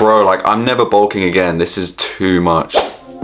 bro, like I'm never bulking again. This is too much.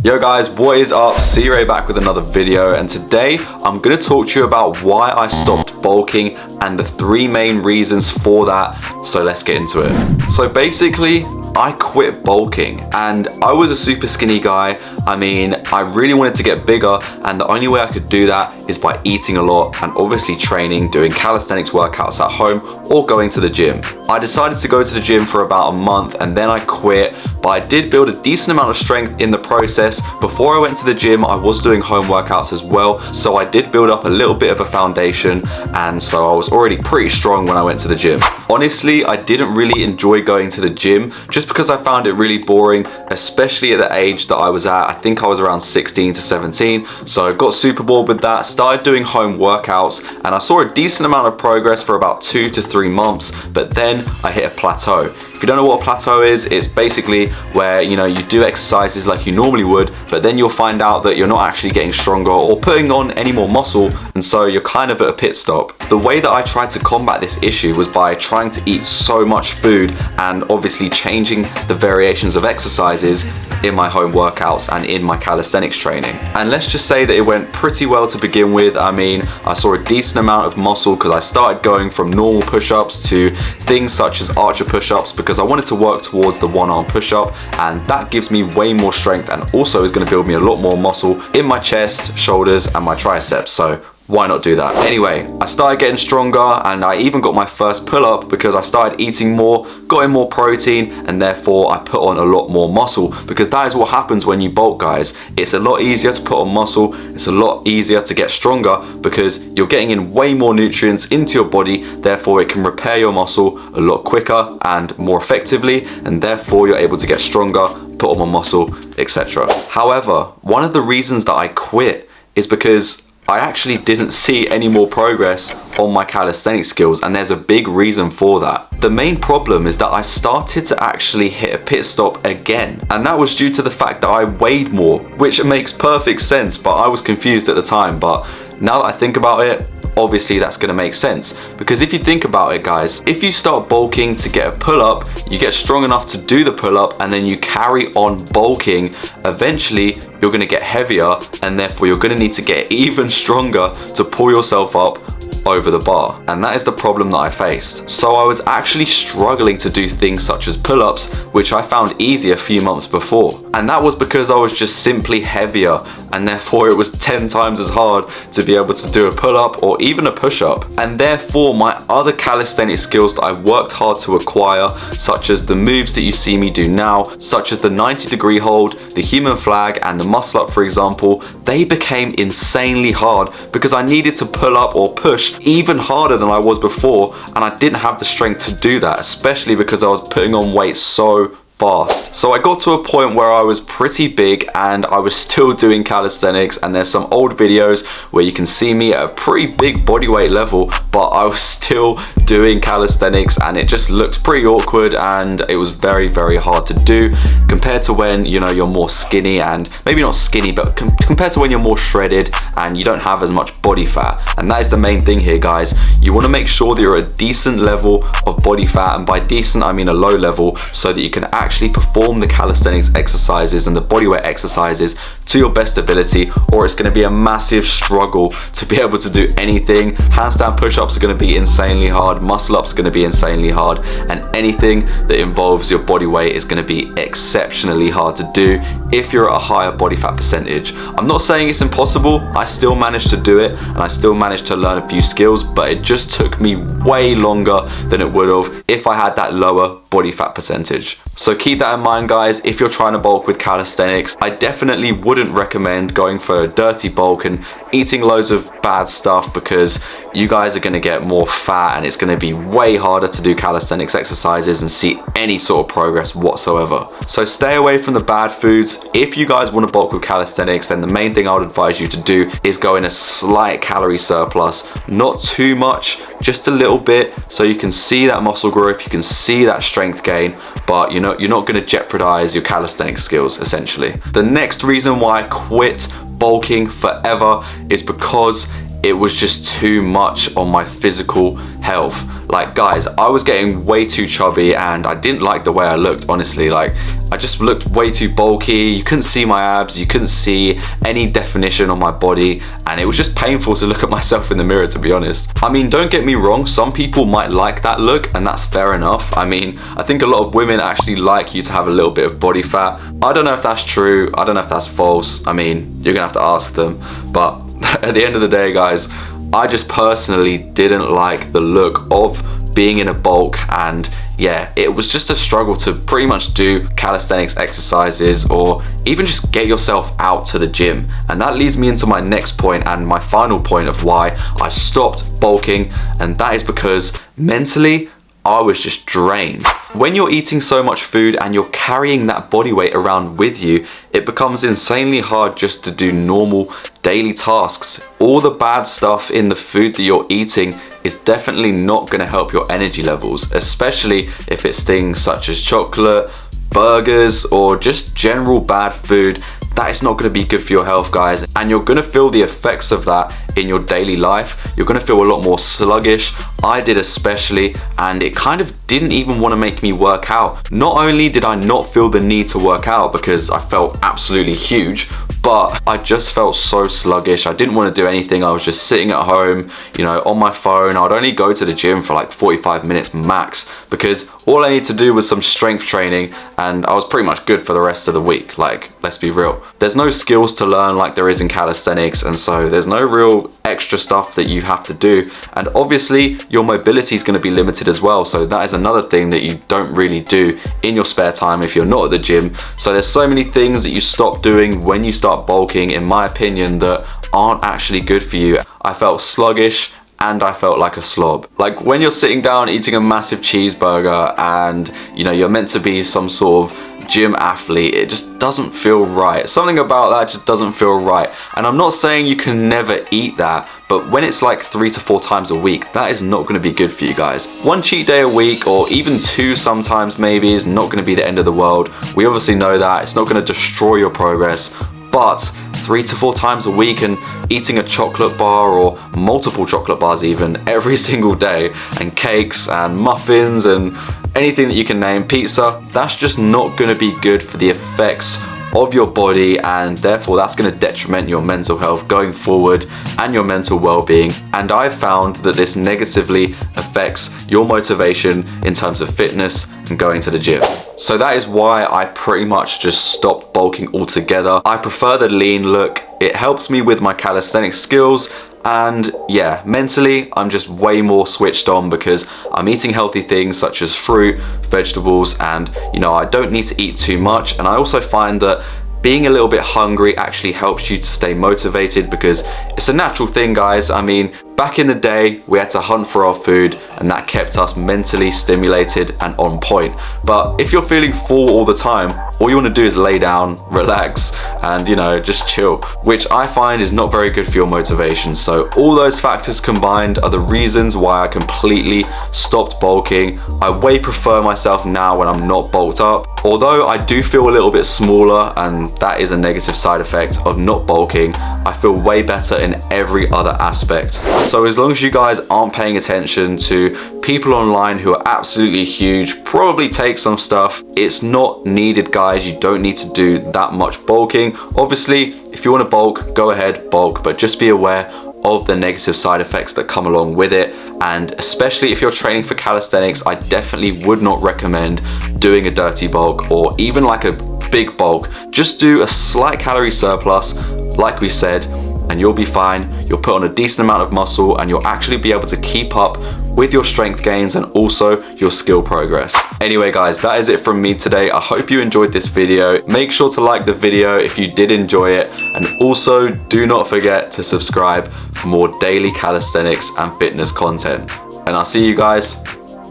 Yo guys, what is up? C-Ray back with another video, and today I'm gonna talk to you about why I stopped bulking and the 3 main reasons for that. So let's get into it. So basically, I quit bulking and I was a super skinny guy. I mean, I really wanted to get bigger, and the only way I could do that is by eating a lot and obviously training, doing calisthenics workouts at home or going to the gym. I decided to go to the gym for about a month and then I quit, but I did build a decent amount of strength in the process. Before I went to the gym, I was doing home workouts as well, so I did build up a little bit of a foundation, and so I was already pretty strong when I went to the gym. Honestly, I didn't really enjoy going to the gym just because I found it really boring, especially at the age that I was at. I think I was around 16 to 17, so I got super bored with that, started doing home workouts, and I saw a decent amount of progress for about 2 to 3 months, but then I hit a plateau. If you don't know what a plateau is, it's basically where, you know, you do exercises like you normally would, but then you'll find out that you're not actually getting stronger or putting on any more muscle, and so you're kind of at a pit stop. The way that I tried to combat this issue was by trying to eat so much food and obviously changing the variations of exercises in my home workouts and in my calisthenics training. And let's just say that it went pretty well to begin with. I mean, I saw a decent amount of muscle because I started going from normal push-ups to things such as archer push-ups, because I wanted to work towards the 1-arm push-up, and that gives me way more strength and also is going to build me a lot more muscle in my chest, shoulders and my triceps. So why not do that? Anyway, I started getting stronger and I even got my first pull-up because I started eating more, got in more protein, and therefore I put on a lot more muscle, because that is what happens when you bulk, guys. It's a lot easier to put on muscle, it's a lot easier to get stronger because you're getting in way more nutrients into your body, therefore it can repair your muscle a lot quicker and more effectively, and therefore you're able to get stronger, put on more muscle, etc. However, one of the reasons that I quit is because I actually didn't see any more progress on my calisthenics skills, and there's a big reason for that. The main problem is that I started to actually hit a pit stop again, and that was due to the fact that I weighed more, which makes perfect sense, but I was confused at the time. But now that I think about it, obviously that's going to make sense, because if you think about it, guys, if you start bulking to get a pull-up, you get strong enough to do the pull-up, and then you carry on bulking, eventually you're going to get heavier, and therefore you're going to need to get even stronger to pull yourself up over the bar, and that is the problem that I faced. So I was actually struggling to do things such as pull-ups, which I found easy a few months before, and that was because I was just simply heavier, and therefore it was 10 times as hard to be able to do a pull-up or even a push-up. And therefore my other calisthenic skills that I worked hard to acquire, such as the moves that you see me do now, such as the 90-degree hold, the human flag and the muscle up, for example, they became insanely hard because I needed to pull up or push even harder than I was before, and I didn't have the strength to do that, especially because I was putting on weight so fast. So I got to a point where I was pretty big and I was still doing calisthenics, and there's some old videos where you can see me at a pretty big bodyweight level, but I was still doing calisthenics and it just looks pretty awkward, and it was very, very hard to do compared to when, you know, you're more skinny, and maybe not skinny, but compared to when you're more shredded and you don't have as much body fat. And that is the main thing here, guys. You want to make sure that you're at a decent level of body fat, and by decent I mean a low level, so that you can actually perform the calisthenics exercises and the bodyweight exercises to your best ability, or it's going to be a massive struggle to be able to do anything. Handstand push-ups are going to be insanely hard, muscle ups are going to be insanely hard, and anything that involves your body weight is going to be exceptionally hard to do if you're at a higher body fat percentage. I'm not saying it's impossible, I still managed to do it and I still managed to learn a few skills, but it just took me way longer than it would have if I had that lower body fat percentage. So keep that in mind, guys. If you're trying to bulk with calisthenics, I definitely wouldn't recommend going for a dirty bulk and eating loads of bad stuff, because you guys are going to get more fat and it's going to be way harder to do calisthenics exercises and see any sort of progress whatsoever. So stay away from the bad foods. If you guys want to bulk with calisthenics, then the main thing I would advise you to do is go in a slight calorie surplus, not too much, just a little bit, so you can see that muscle growth, you can see that strength gain, but you're not going to jeopardize your calisthenics skills, essentially. The next reason why I quit bulking forever is because it was just too much on my physical health. Like guys, I was getting way too chubby and I didn't like the way I looked, honestly. Like I just looked way too bulky. You couldn't see my abs, you couldn't see any definition on my body, and it was just painful to look at myself in the mirror, to be honest. I mean, don't get me wrong, some people might like that look and that's fair enough. I mean, I think a lot of women actually like you to have a little bit of body fat. I don't know if that's true, I don't know if that's false. I mean, you're gonna have to ask them, but at the end of the day, guys, I just personally didn't like the look of being in a bulk, and yeah, it was just a struggle to pretty much do calisthenics exercises or even just get yourself out to the gym. And that leads me into my next point and my final point of why I stopped bulking, and that is because mentally I was just drained. When you're eating so much food and you're carrying that body weight around with you, it becomes insanely hard just to do normal daily tasks. All the bad stuff in the food that you're eating is definitely not going to help your energy levels, especially if it's things such as chocolate, burgers, or just general bad food. That is not going to be good for your health, guys, and you're going to feel the effects of that in your daily life. You're going to feel a lot more sluggish. I did especially, and it kind of didn't even want to make me work out. Not only did I not feel the need to work out because I felt absolutely huge, but I just felt so sluggish. I didn't want to do anything. I was just sitting at home, you know, on my phone. I'd only go to the gym for like 45 minutes max because all I need to do was some strength training and I was pretty much good for the rest of the week. Like, let's be real. There's no skills to learn like there is in calisthenics, and so there's no real extra stuff that you have to do. And obviously your mobility is going to be limited as well. So that is another thing that you don't really do in your spare time if you're not at the gym. So there's so many things that you stop doing when you start bulking, in my opinion, that aren't actually good for you. I felt sluggish and I felt like a slob. Like when you're sitting down eating a massive cheeseburger and you know you're meant to be some sort of gym athlete, it just doesn't feel right. Something about that just doesn't feel right. And I'm not saying you can never eat that, but when it's like 3 to 4 times a week, that is not going to be good for you guys. 1 cheat day a week, or even 2 sometimes maybe, is not going to be the end of the world. We obviously know that. It's not going to destroy your progress, but 3 to 4 times a week and eating a chocolate bar or multiple chocolate bars even every single day, and cakes and muffins and anything that you can name, pizza, that's just not going to be good for the effects of your body, and therefore that's going to detriment your mental health going forward and your mental well-being. And I've found that this negatively affects your motivation in terms of fitness and going to the gym. So that is why I pretty much just stopped bulking altogether. I prefer the lean look. It helps me with my calisthenics skills, and yeah, mentally I'm just way more switched on because I'm eating healthy things such as fruit, vegetables, and you know, I don't need to eat too much. And I also find that being a little bit hungry actually helps you to stay motivated because it's a natural thing, guys. I mean, back in the day, we had to hunt for our food and that kept us mentally stimulated and on point. But if you're feeling full all the time, all you want to do is lay down, relax, and you know, just chill, which I find is not very good for your motivation. So all those factors combined are the reasons why I completely stopped bulking. I way prefer myself now when I'm not bulked up. Although I do feel a little bit smaller, and that is a negative side effect of not bulking, I feel way better in every other aspect. So as long as you guys aren't paying attention to people online who are absolutely huge, probably take some stuff. It's not needed, guys. You don't need to do that much bulking. Obviously, if you want to bulk, go ahead, bulk, but just be aware of the negative side effects that come along with it. And especially if you're training for calisthenics, I definitely would not recommend doing a dirty bulk or even like a big bulk. Just do a slight calorie surplus, like we said, and you'll be fine. You'll put on a decent amount of muscle and you'll actually be able to keep up with your strength gains and also your skill progress. Anyway, guys, that is it from me today. I hope you enjoyed this video. Make sure to like the video if you did enjoy it, and also do not forget to subscribe for more daily calisthenics and fitness content. And I'll see you guys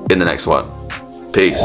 in the next one. Peace.